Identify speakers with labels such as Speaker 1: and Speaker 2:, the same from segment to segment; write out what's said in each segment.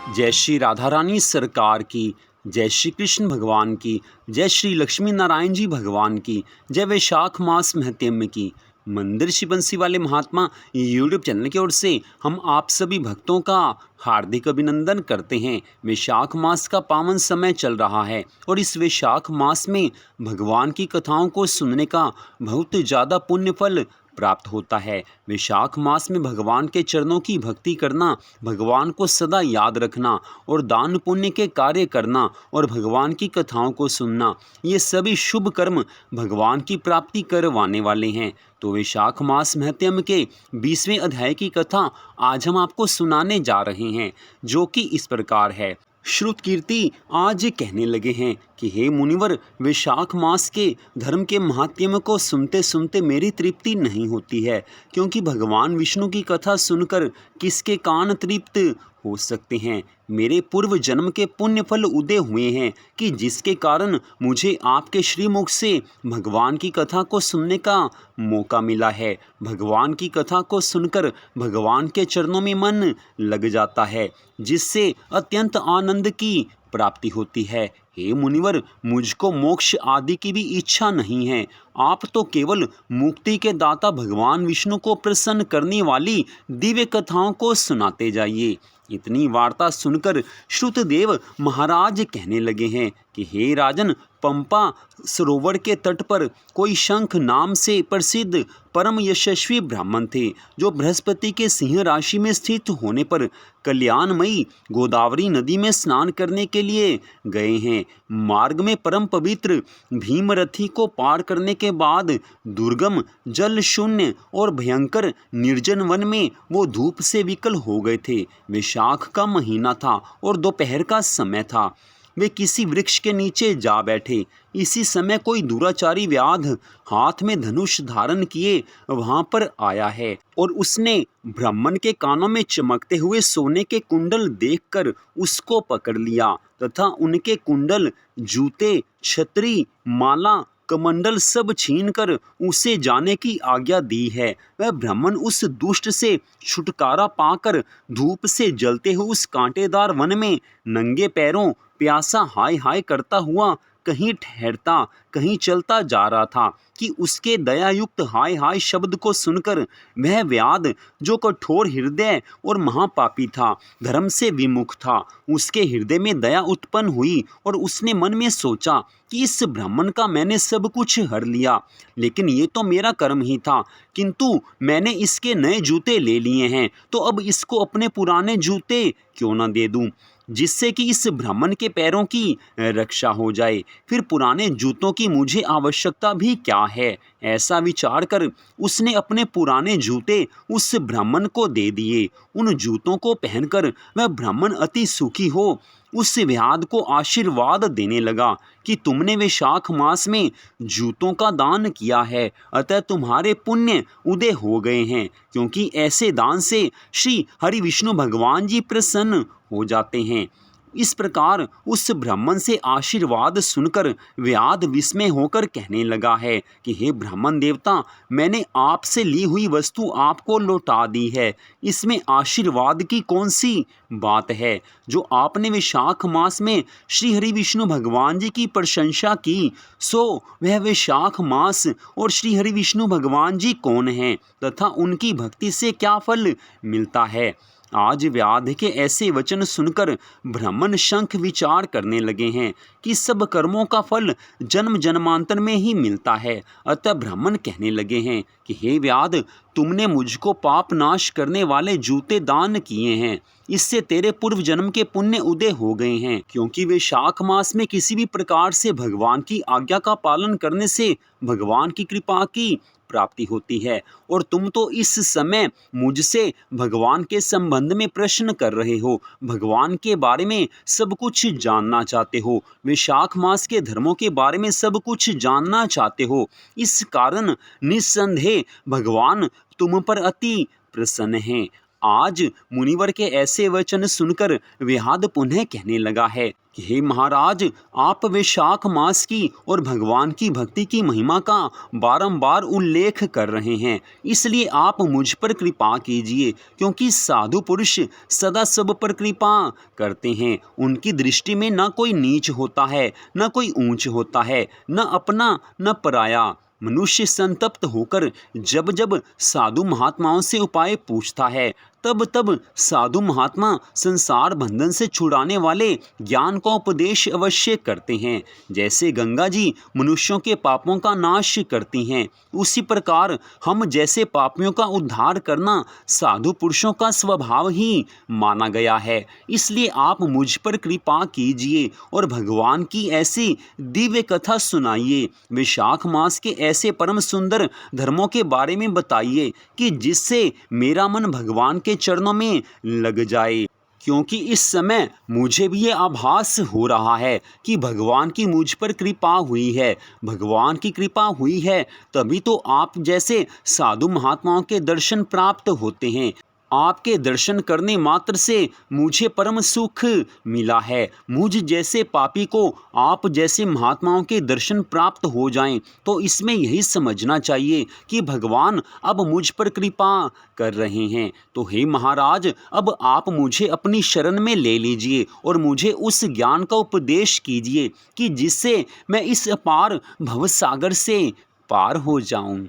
Speaker 1: जय श्री राधा रानी सरकार की, जय श्री कृष्ण भगवान की, जय श्री लक्ष्मी नारायण जी भगवान की, जय वैशाख मास महत्म की। मंदिर श्री बंसी वाले महात्मा यूट्यूब चैनल की ओर से हम आप सभी भक्तों का हार्दिक अभिनंदन करते हैं। वैशाख मास का पावन समय चल रहा है और इस वैशाख मास में भगवान की कथाओं को सुनने का बहुत ज़्यादा पुण्य फल प्राप्त होता है। वैशाख मास में भगवान के चरणों की भक्ति करना, भगवान को सदा याद रखना और दान पुण्य के कार्य करना और भगवान की कथाओं को सुनना, ये सभी शुभ कर्म भगवान की प्राप्ति करवाने वाले हैं। तो वैशाख मास महत्म के 20वें अध्याय की कथा आज हम आपको सुनाने जा रहे हैं, जो कि इस प्रकार है। श्रुत कीर्ति आज कहने लगे हैं कि हे मुनिवर, वैशाख मास के धर्म के महात्म्य को सुनते सुनते मेरी तृप्ति नहीं होती है, क्योंकि भगवान विष्णु की कथा सुनकर किसके कान तृप्त हो सकते हैं। मेरे पूर्व जन्म के पुण्य फल उदय हुए हैं कि जिसके कारण मुझे आपके श्रीमुख से भगवान की कथा को सुनने का मौका मिला है। भगवान की कथा को सुनकर भगवान के चरणों में मन लग जाता है, जिससे अत्यंत आनंद की प्राप्ति होती है। हे मुनिवर, मुझको मोक्ष आदि की भी इच्छा नहीं है। आप तो केवल मुक्ति के दाता भगवान विष्णु को प्रसन्न करने वाली दिव्य कथाओं को सुनाते जाइए। इतनी वार्ता सुनकर श्रुतदेव महाराज कहने लगे हैं कि हे राजन, पंपा सरोवर के तट पर कोई शंख नाम से प्रसिद्ध परम यशस्वी ब्राह्मण थे, जो बृहस्पति के सिंह राशि में स्थित होने पर कल्याणमयी गोदावरी नदी में स्नान करने के लिए गए हैं। मार्ग में परम पवित्र भीमरथी को पार करने के बाद दुर्गम, जल शून्य और भयंकर निर्जन वन में वो धूप से विकल हो गए थे। वैशाख का महीना था और दोपहर का समय था। वे किसी वृक्ष के नीचे जा बैठे। इसी समय कोई दुराचारी व्याध हाथ में धनुष धारण किए वहां पर आया है और उसने ब्राह्मण के कानों में चमकते हुए सोने के कुंडल देखकर उसको पकड़ लिया तथा उनके कुंडल, जूते, छतरी, माला, कमंडल सब छीनकर उसे जाने की आज्ञा दी है। वह ब्राह्मण उस दुष्ट से छुटकारा पाकर धूप से जलते हुए उस कांटेदार वन में नंगे पैरों प्यासा हाय हाय करता हुआ कहीं ठहरता कहीं चलता जा रहा था कि उसके दयायुक्त हाय हाय शब्द को सुनकर वह व्याध, जो कठोर हृदय और महापापी था, धर्म से विमुख था, उसके हृदय में दया उत्पन्न हुई और उसने मन में सोचा कि इस ब्राह्मण का मैंने सब कुछ हर लिया, लेकिन ये तो मेरा कर्म ही था, किंतु मैंने इसके नए जूते ले लिए हैं, तो अब इसको अपने पुराने जूते क्यों न दे दूं, जिससे कि इस ब्राह्मण के पैरों की रक्षा हो जाए। फिर पुराने जूतों की मुझे आवश्यकता भी क्या है। ऐसा विचार कर उसने अपने पुराने जूते उस ब्राह्मण को दे दिए। उन जूतों को पहनकर वह ब्राह्मण अति सुखी हो उस व्याध को आशीर्वाद देने लगा कि तुमने वैशाख मास में जूतों का दान किया है, अतः तुम्हारे पुण्य उदय हो गए हैं, क्योंकि ऐसे दान से श्री हरि विष्णु भगवान जी प्रसन्न हो जाते हैं। इस प्रकार उस ब्राह्मण से आशीर्वाद सुनकर व्याध विस्मय होकर कहने लगा है कि हे ब्राह्मण देवता, मैंने आपसे ली हुई वस्तु आपको लौटा दी है। इसमें आशीर्वाद की कौन सी बात है। जो आपने वैशाख मास में श्री हरि विष्णु भगवान जी की प्रशंसा की, सो वह वैशाख मास और श्री हरि विष्णु भगवान जी कौन हैं तथा उनकी भक्ति से क्या फल मिलता है। आज व्याध के ऐसे वचन सुनकर ब्राह्मण शंख विचार करने लगे हैं कि सब कर्मों का फल जन्म जन्मांतर में ही मिलता है। अतः ब्राह्मण कहने लगे हैं कि हे व्याध, तुमने मुझको पाप नाश करने वाले जूते दान किए हैं, इससे तेरे पूर्व जन्म के पुण्य उदय हो गए हैं, क्योंकि वैशाख मास में किसी भी प्रकार से भगवान की आज्ञा का पालन करने से भगवान की कृपा की प्राप्ति होती है। और तुम तो इस समय मुझसे भगवान के संबंध में प्रश्न कर रहे हो, भगवान के बारे में सब कुछ जानना चाहते हो, वैशाख मास के धर्मों के बारे में सब कुछ जानना चाहते हो। इस कारण निस्संदेह भगवान तुम पर अति प्रसन्न हैं। आज मुनिवर के ऐसे वचन सुनकर विहाद पुनः कहने लगा है कि हे महाराज, आप वैशाख मास की और भगवान की भक्ति की महिमा का बारंबार उल्लेख कर रहे हैं, इसलिए आप मुझ पर कृपा कीजिए, क्योंकि साधु पुरुष सदा सब पर कृपा करते हैं। उनकी दृष्टि में न कोई नीच होता है, न कोई ऊंच होता है, न अपना न पराया। मनुष्य संतप्त होकर जब जब साधु महात्माओं से उपाय पूछता है, तब तब साधु महात्मा संसार बंधन से छुड़ाने वाले ज्ञान का उपदेश अवश्य करते हैं। जैसे गंगा जी मनुष्यों के पापों का नाश करती हैं, उसी प्रकार हम जैसे पापियों का उद्धार करना साधु पुरुषों का स्वभाव ही माना गया है। इसलिए आप मुझ पर कृपा कीजिए और भगवान की ऐसी दिव्य कथा सुनाइए, वैशाख मास के ऐसे परम सुंदर धर्मों के बारे में बताइए कि जिससे मेरा मन भगवान के चरणों में लग जाए। क्योंकि इस समय मुझे भी ये आभास हो रहा है कि भगवान की मुझ पर कृपा हुई है। भगवान की कृपा हुई है तभी तो आप जैसे साधु महात्माओं के दर्शन प्राप्त होते हैं। आपके दर्शन करने मात्र से मुझे परम सुख मिला है। मुझ जैसे पापी को आप जैसे महात्माओं के दर्शन प्राप्त हो जाएं, तो इसमें यही समझना चाहिए कि भगवान अब मुझ पर कृपा कर रहे हैं। तो हे महाराज, अब आप मुझे अपनी शरण में ले लीजिए और मुझे उस ज्ञान का उपदेश कीजिए कि जिससे मैं इस अपार भवसागर से पार हो जाऊं।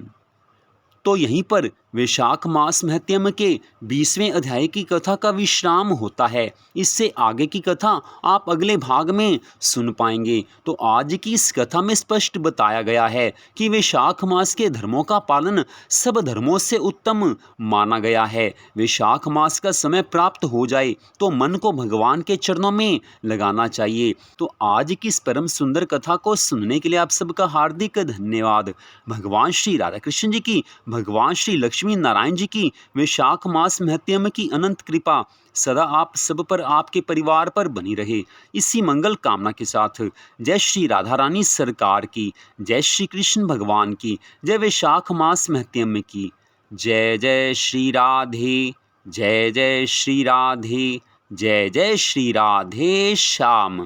Speaker 1: तो यहीं पर वैशाख मास महत्यम के 20वें अध्याय की कथा का विश्राम होता है। इससे आगे की कथा आप अगले भाग में सुन पाएंगे। तो आज की इस कथा में स्पष्ट बताया गया है कि वैशाख मास के धर्मों का पालन सब धर्मों से उत्तम माना गया है। वैशाख मास का समय प्राप्त हो जाए तो मन को भगवान के चरणों में लगाना चाहिए। तो आज की इस परम सुंदर कथा को सुनने के लिए आप सबका हार्दिक धन्यवाद। भगवान श्री राधा कृष्ण जी की, भगवान श्री लक्ष्मी नारायण जी की वैशाख मास महत्यम की अनंत कृपा सदा आप सब पर, आपके परिवार पर बनी रहे। इसी मंगल कामना के साथ जय श्री राधा रानी सरकार की, जय श्री कृष्ण भगवान की, जय वैशाख मास महत्यम की। जय जय श्री राधे, जय जय श्री राधे, जय जय श्री राधे श्याम।